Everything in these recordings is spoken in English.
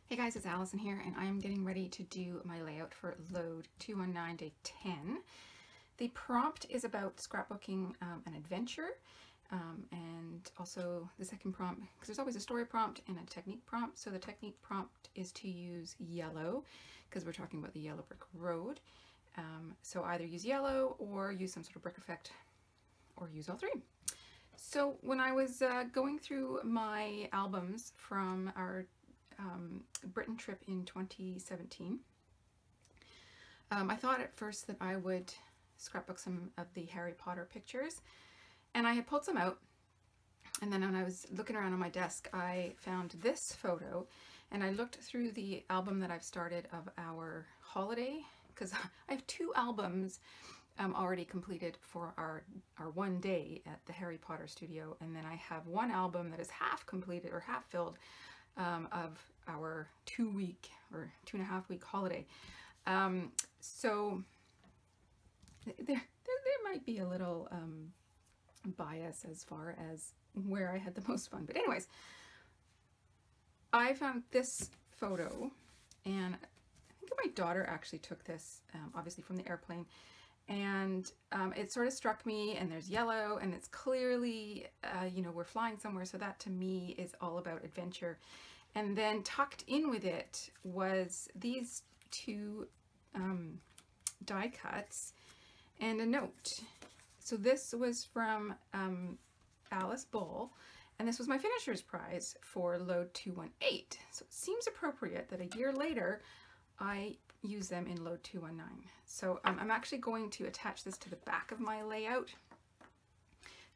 Hey guys, it's Allison here, and I'm getting ready to do my layout for LOAD219 Day 10. The prompt is about scrapbooking an adventure, and also the second prompt, because there's always a story prompt and a technique prompt. So the technique prompt is to use yellow, because we're talking about the yellow brick road. So either use yellow or use some sort of brick effect, or use all three. So when I was going through my albums from our Britain trip in 2017. I thought at first that I would scrapbook some of the Harry Potter pictures, and I had pulled some out, and then when I was looking around on my desk I found this photo, and I looked through the album that I've started of our holiday, because I have two albums already completed for our one day at the Harry Potter studio, and then I have one album that is half completed or half filled of our 2-week or 2.5-week holiday. So there might be a little bias as far as where I had the most fun. But anyways, I found this photo, and I think my daughter actually took this, obviously from the airplane. And it sort of struck me, and there's yellow, and it's clearly, you know, we're flying somewhere, so that to me is all about adventure. And then tucked in with it was these two die cuts and a note. So this was from Alice Bull, and this was my finisher's prize for LOAD219. So it seems appropriate that a year later I use them in LOAD219. So I'm actually going to attach this to the back of my layout,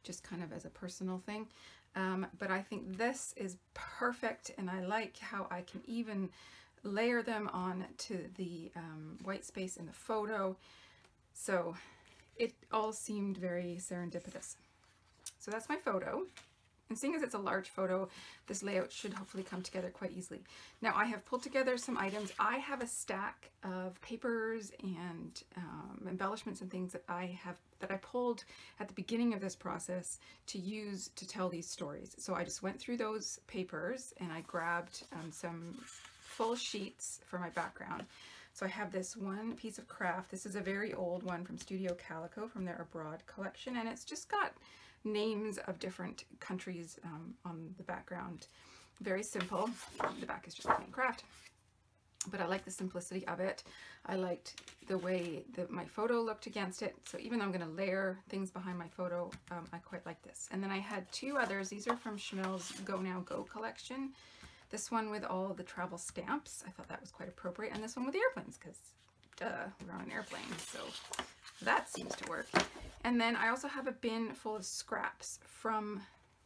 just kind of as a personal thing. But I think this is perfect, and I like how I can even layer them on to the white space in the photo. So it all seemed very serendipitous. So that's my photo. And seeing as it's a large photo, this layout should hopefully come together quite easily. Now I have pulled together some items. I have a stack of papers and embellishments and things that I pulled at the beginning of this process to use to tell these stories. So I just went through those papers and I grabbed some full sheets for my background. So I have this one piece of craft. This is a very old one from Studio Calico from their Abroad collection, and it's just got names of different countries on the background. Very simple. The back is just plain craft, but I like the simplicity of it. I liked the way that my photo looked against it, so even though I'm going to layer things behind my photo, I quite like this. And then I had two others. These are from Chanel's Go Now Go collection. This one with all the travel stamps. I thought that was quite appropriate, and this one with the airplanes, because duh, we're on an airplane, so that seems to work. And then I also have a bin full of scraps from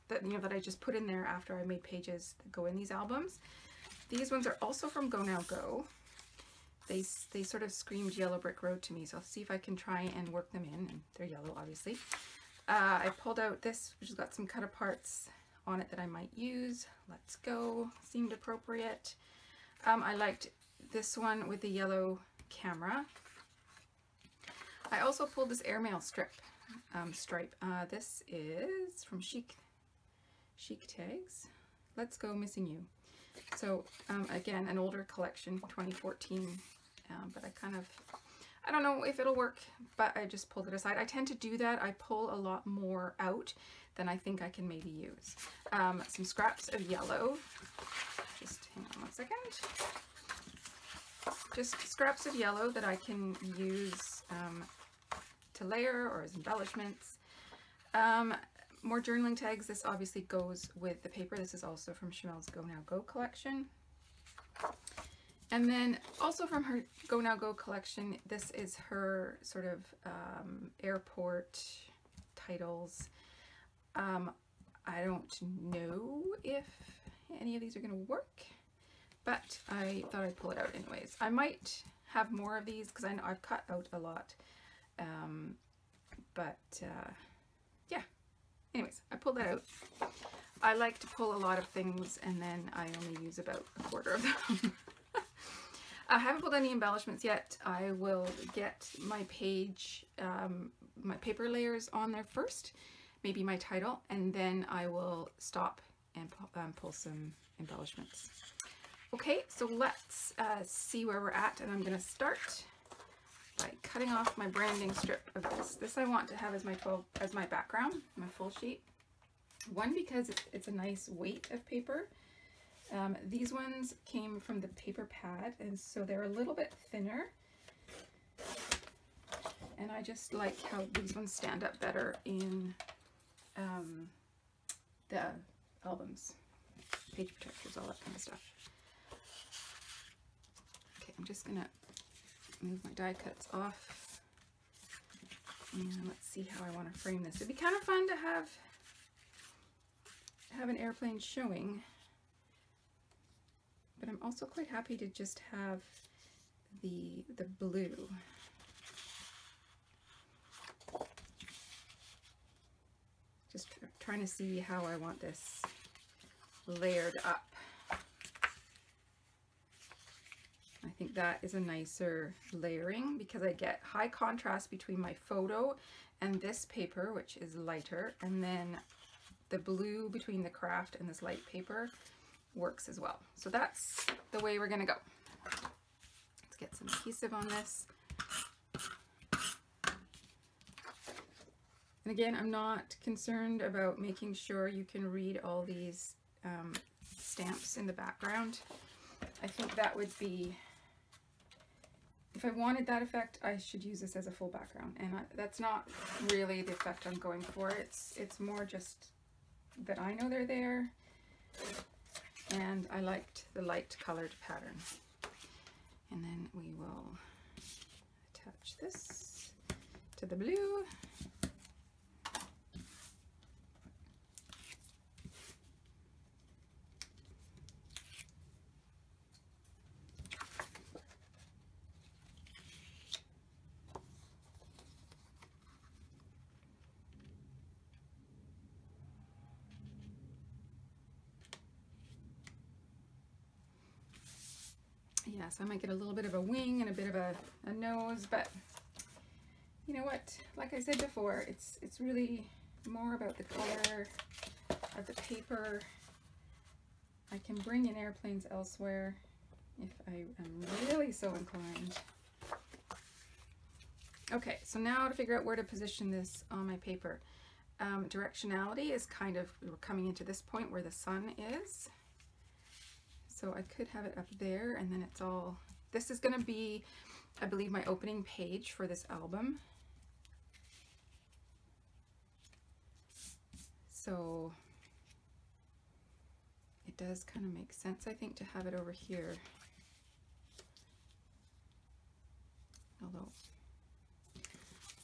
that, you know, that I just put in there after I made pages that go in these albums. These ones are also from Go Now Go. They sort of screamed Yellow Brick Road to me, so I'll see if I can try and work them in. And they're yellow, obviously. I pulled out this, which has got some cut aparts on it that I might use. Let's Go seemed appropriate. I liked this one with the yellow camera. I also pulled this airmail stripe. This is from Chic Tags. Let's Go Missing You. So again, an older collection, 2014, but I don't know if it'll work, but I just pulled it aside. I tend to do that. I pull a lot more out than I think I can maybe use. Some scraps of yellow. Just hang on one second. Just scraps of yellow that I can use to layer or as embellishments. More journaling tags. This obviously goes with the paper. This is also from Chanel's Go Now Go collection. And then also from her Go Now Go collection, this is her sort of airport titles. I don't know if any of these are going to work, but I thought I'd pull it out anyways. I might have more of these because I know I've cut out a lot. Yeah, anyways, I pulled that out. I like to pull a lot of things and then I only use about a quarter of them. I haven't pulled any embellishments yet. I will get my page, my paper layers on there first, maybe my title, and then I will stop and pull some embellishments. Okay, so let's see where we're at, and I'm going to start by cutting off my branding strip of this. This I want to have as my background, my full sheet. One, because it's a nice weight of paper. These ones came from the paper pad, and so they're a little bit thinner. And I just like how these ones stand up better in the albums, page protectors, all that kind of stuff. Okay, I'm just gonna move my die cuts off, and let's see how I want to frame this. It'd be kind of fun to have an airplane showing, but I'm also quite happy to just have the blue. Just trying to see how I want this layered up. I think that is a nicer layering because I get high contrast between my photo and this paper, which is lighter, and then the blue between the craft and this light paper works as well. So that's the way we're gonna go. Let's get some adhesive on this. And again, I'm not concerned about making sure you can read all these stamps in the background. I think that would be, if I wanted that effect, I should use this as a full background. And that's not really the effect I'm going for. It's more just that I know they're there. And I liked the light colored pattern. And then we will attach this to the blue. Yeah, so I might get a little bit of a wing and a bit of a nose, but you know what? Like I said before, it's really more about the color of the paper. I can bring in airplanes elsewhere if I am really so inclined. Okay, so now to figure out where to position this on my paper. Directionality is kind of, we're coming into this point where the sun is. So I could have it up there, and then it's all, this is going to be, I believe, my opening page for this album. So it does kind of make sense, I think, to have it over here. Although,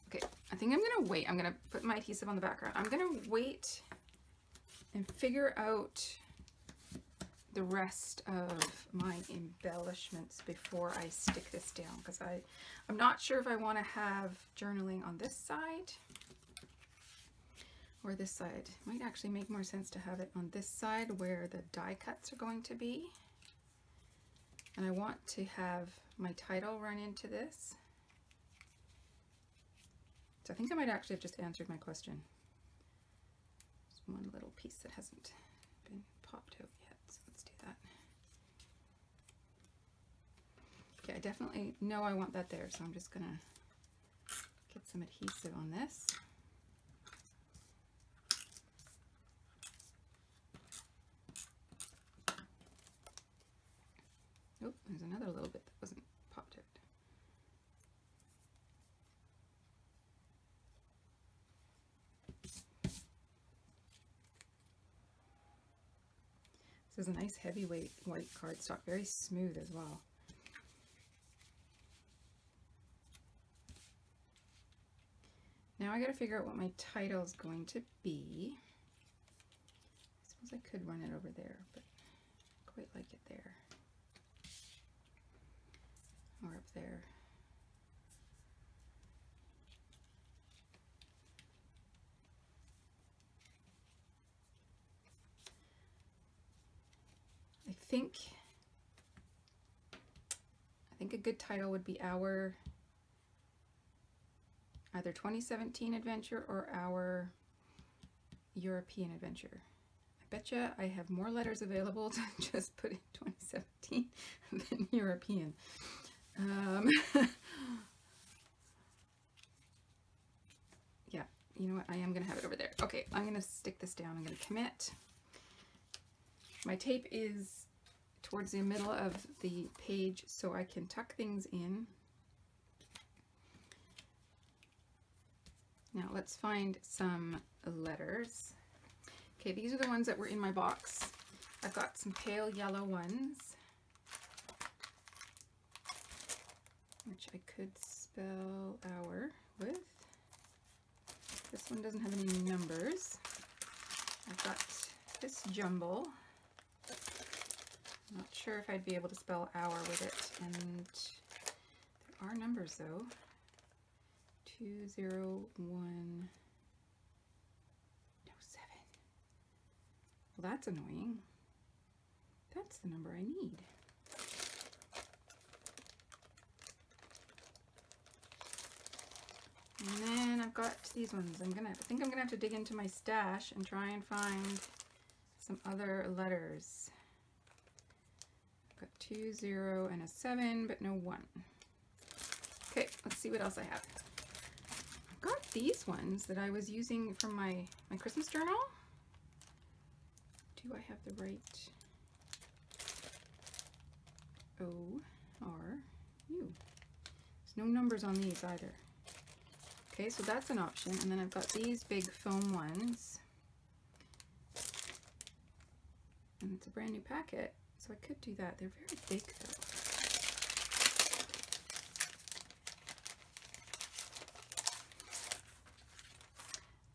okay, I think I'm going to wait. I'm going to put my adhesive on the background. I'm going to wait and figure out the rest of my embellishments before I stick this down, because I'm not sure if I want to have journaling on this side or this side. It might actually make more sense to have it on this side where the die cuts are going to be, and I want to have my title run into this. So I think I might actually have just answered my question. There's one little piece that hasn't been popped out yet. Let's do that. Okay, I definitely know I want that there, so I'm just gonna get some adhesive on this. Oh, there's another little bit that wasn't popped out. This is a nice heavyweight white cardstock, very smooth as well. Now I got to figure out what my title is going to be. I suppose I could run it over there, but I quite like it there. Or up there. I think a good title would be our either 2017 adventure or our European adventure. I betcha I have more letters available to just put in 2017 than European. Yeah, you know what? I am going to have it over there. Okay, I'm going to stick this down. I'm going to commit. My tape is towards the middle of the page so I can tuck things in. Now let's find some letters. Okay, these are the ones that were in my box. I've got some pale yellow ones, which I could spell hour with. This one doesn't have any numbers. I've got this jumble. I'm not sure if I'd be able to spell hour with it, and there are numbers though. 201, no 7. Well, that's annoying. That's the number I need. And then I've got these ones. I think I'm gonna have to dig into my stash and try and find some other letters. I've got 2, 0, and a 7, but no 1. Okay, let's see what else I have. I've got these ones that I was using from my Christmas journal. Do I have the right O-R-U? There's no numbers on these either. Okay, so that's an option. And then I've got these big foam ones. And it's a brand new packet, so I could do that. They're very big though.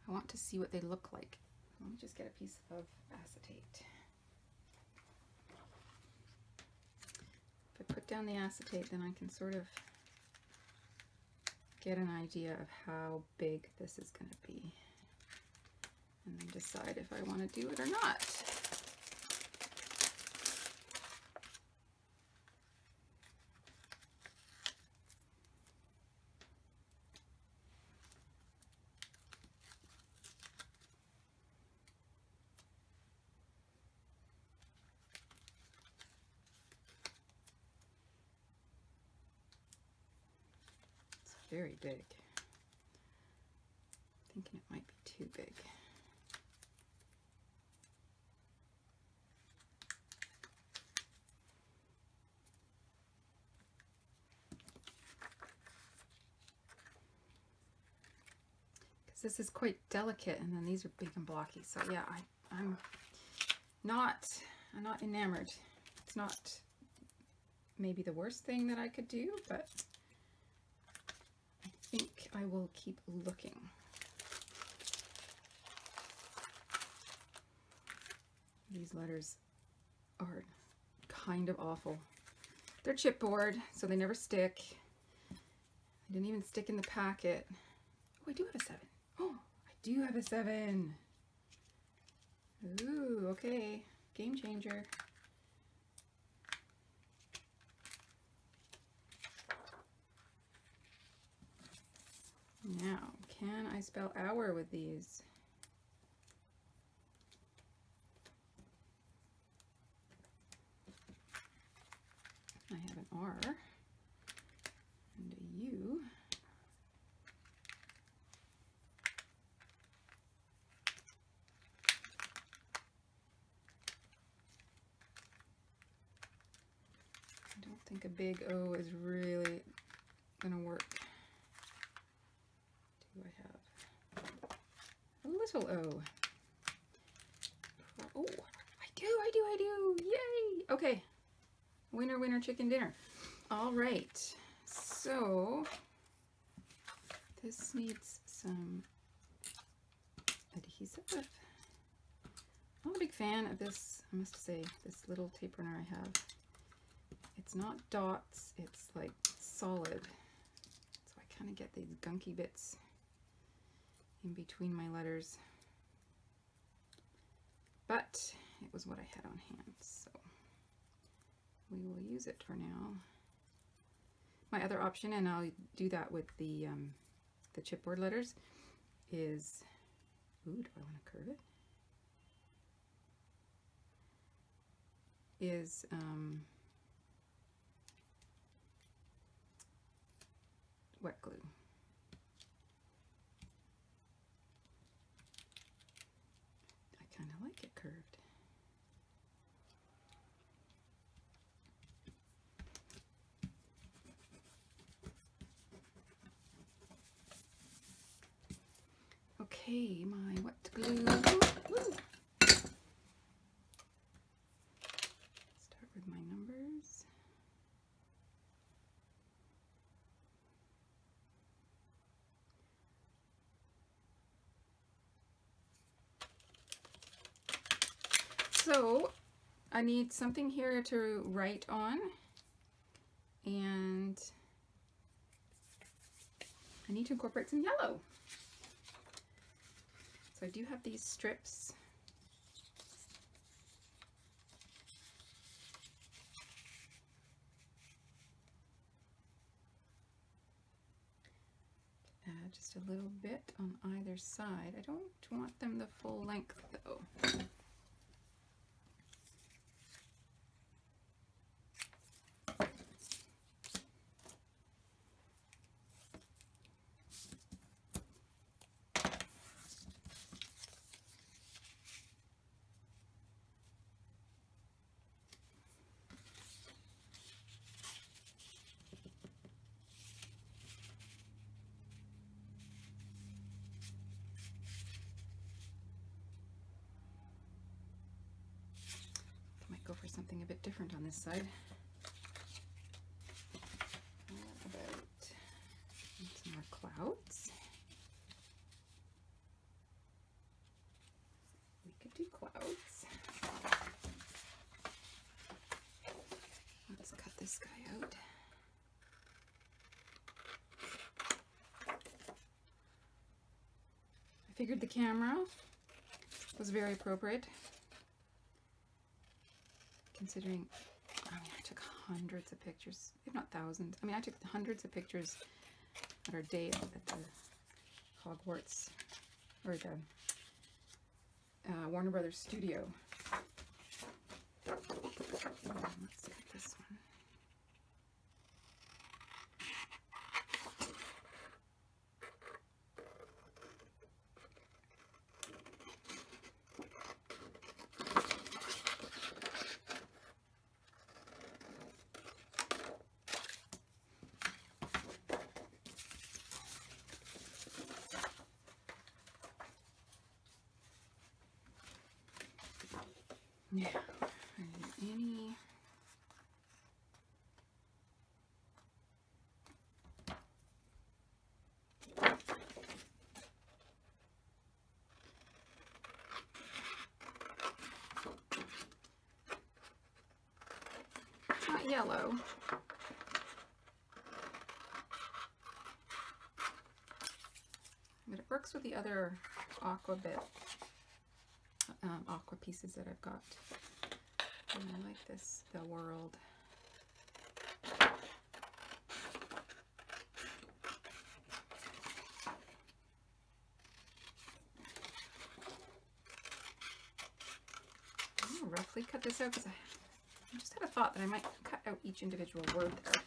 I want to see what they look like. Let me just get a piece of acetate. If I put down the acetate, then I can sort of get an idea of how big this is going to be, and then decide if I want to do it or not. Very big. Thinking it might be too big. Because this is quite delicate, and then these are big and blocky. So yeah, I'm not enamored. It's not maybe the worst thing that I could do, but I think I will keep looking. These letters are kind of awful. They're chipboard, so they never stick. They didn't even stick in the packet. Oh, I do have a 7. Oh, I do have a 7. Ooh, okay. Game changer. Now, can I spell hour with these? I have an R and a U. I don't think a big O is really going to work. A little O. Oh, I do. Yay. Okay. Winner, winner, chicken dinner. All right. So this needs some adhesive. I'm not a big fan of this, I must say, this little tape runner I have. It's not dots, it's like solid. So I kind of get these gunky bits in between my letters, but it was what I had on hand, so we will use it for now. My other option, and I'll do that with the chipboard letters, is, ooh, do I want to curve it? is wet glue. I kind of like it curved. Okay, my wet glue. Woo. Start with my numbers. So I need something here to write on, and I need to incorporate some yellow. So I do have these strips. Add just a little bit on either side. I don't want them the full length though. Go for something a bit different on this side. What about some more clouds? We could do clouds. Let's cut this guy out. I figured the camera was very appropriate, considering, I mean, I took hundreds of pictures, if not thousands. I mean, I took hundreds of pictures at our day at the Hogwarts, or the Warner Brothers studio. Let's get this one. Yeah, any it's not yellow. But it works with the other aqua pieces that I've got. And I like this, the world. I'll roughly cut this out because I just had a thought that I might cut out each individual word there.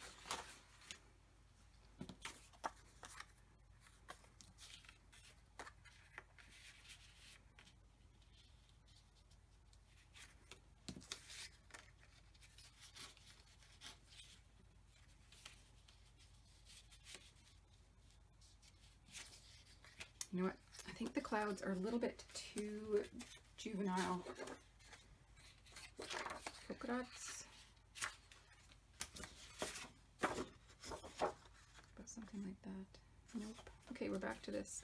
You know what? I think the clouds are a little bit too juvenile. Polka dots. About something like that. Nope. Okay, we're back to this.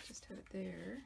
Just have it there.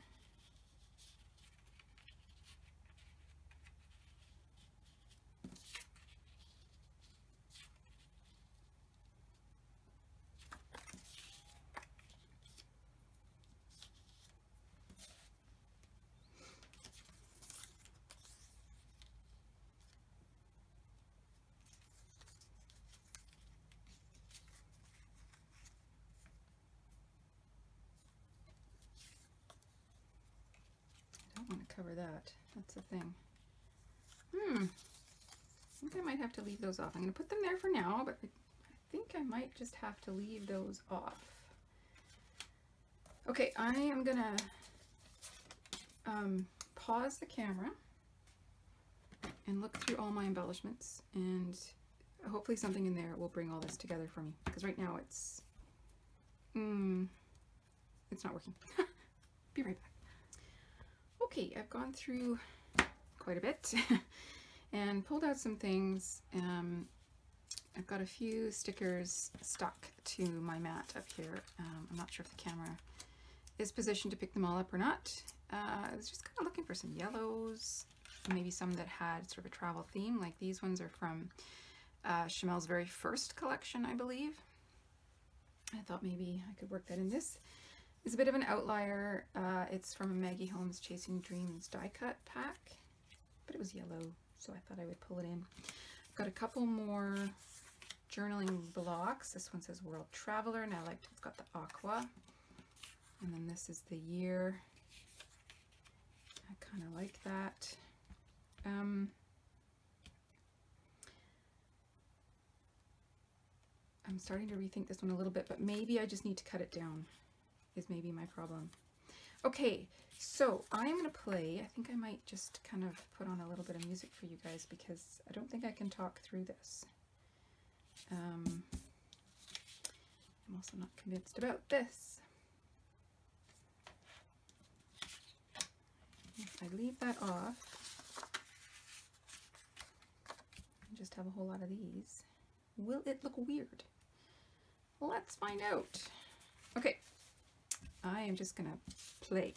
want to cover that. That's the thing. I think I might have to leave those off. I'm going to put them there for now, but I think I might just have to leave those off. Okay, I am going to pause the camera and look through all my embellishments, and hopefully something in there will bring all this together for me, because right now it's not working. Be right back. Okay, I've gone through quite a bit and pulled out some things. I've got a few stickers stuck to my mat up here. I'm not sure if the camera is positioned to pick them all up or not. I was just kind of looking for some yellows, maybe some that had sort of a travel theme. Like these ones are from Chamel's very first collection, I believe. I thought maybe I could work that in. This is a bit of an outlier. It's from a Maggie Holmes Chasing Dreams die cut pack, but it was yellow, so I thought I would pull it in. I've got a couple more journaling blocks. This one says World Traveler, and I liked it's got the aqua. And then this is the year. I kind of like that. I'm starting to rethink this one a little bit, but maybe I just need to cut it down, is maybe my problem. Okay, so I'm going to play. I think I might just kind of put on a little bit of music for you guys, because I don't think I can talk through this. I'm also not convinced about this. If I leave that off and just have a whole lot of these, will it look weird? Let's find out. Okay, I am just gonna play.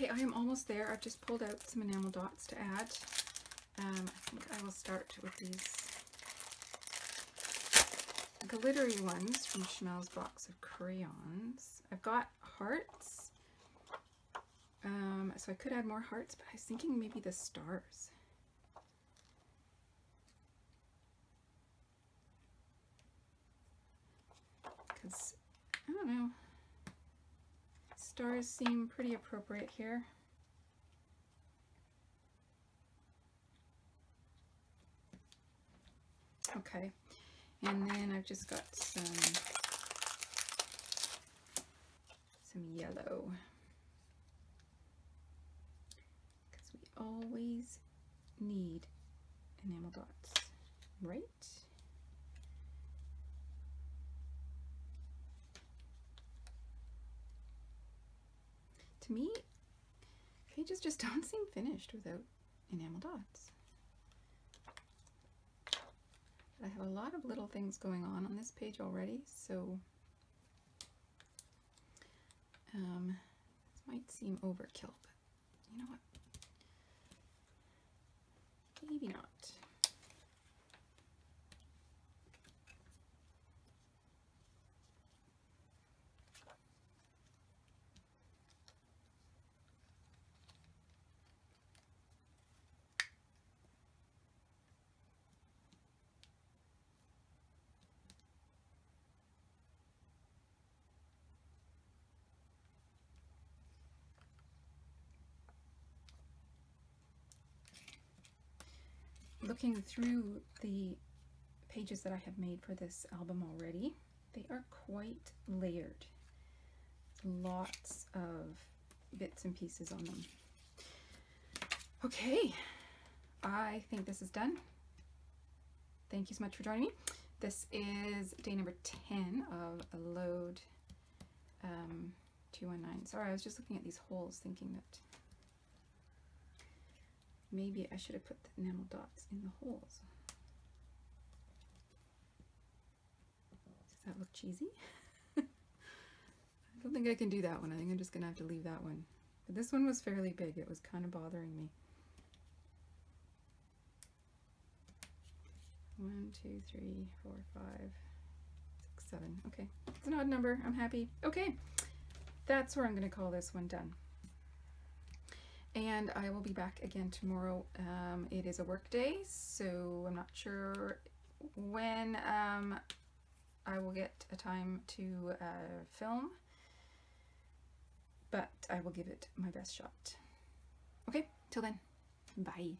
Okay, I am almost there. I've just pulled out some enamel dots to add. I think I will start with these glittery ones from Chanel's box of crayons. I've got hearts, so I could add more hearts, but I was thinking maybe the stars. Because, I don't know, stars seem pretty appropriate here. Okay, and then I've just got some yellow, because we always need enamel dots, right? To me, pages just don't seem finished without enamel dots. I have a lot of little things going on this page already, so this might seem overkill, but you know what? Maybe not. Looking through the pages that I have made for this album already, they are quite layered. Lots of bits and pieces on them. Okay, I think this is done. Thank you so much for joining me. This is day number 10 of LOAD 219. Sorry, I was just looking at these holes thinking that maybe I should have put the enamel dots in the holes. Does that look cheesy? I don't think I can do that one. I think I'm just gonna have to leave that one. But this one was fairly big. It was kind of bothering me. 1, 2, 3, 4, 5, 6, 7. Okay, it's an odd number. I'm happy. Okay, that's where I'm gonna call this one done. And I will be back again tomorrow. It is a work day, so I'm not sure when I will get a time to film, but I will give it my best shot. Okay, till then, bye.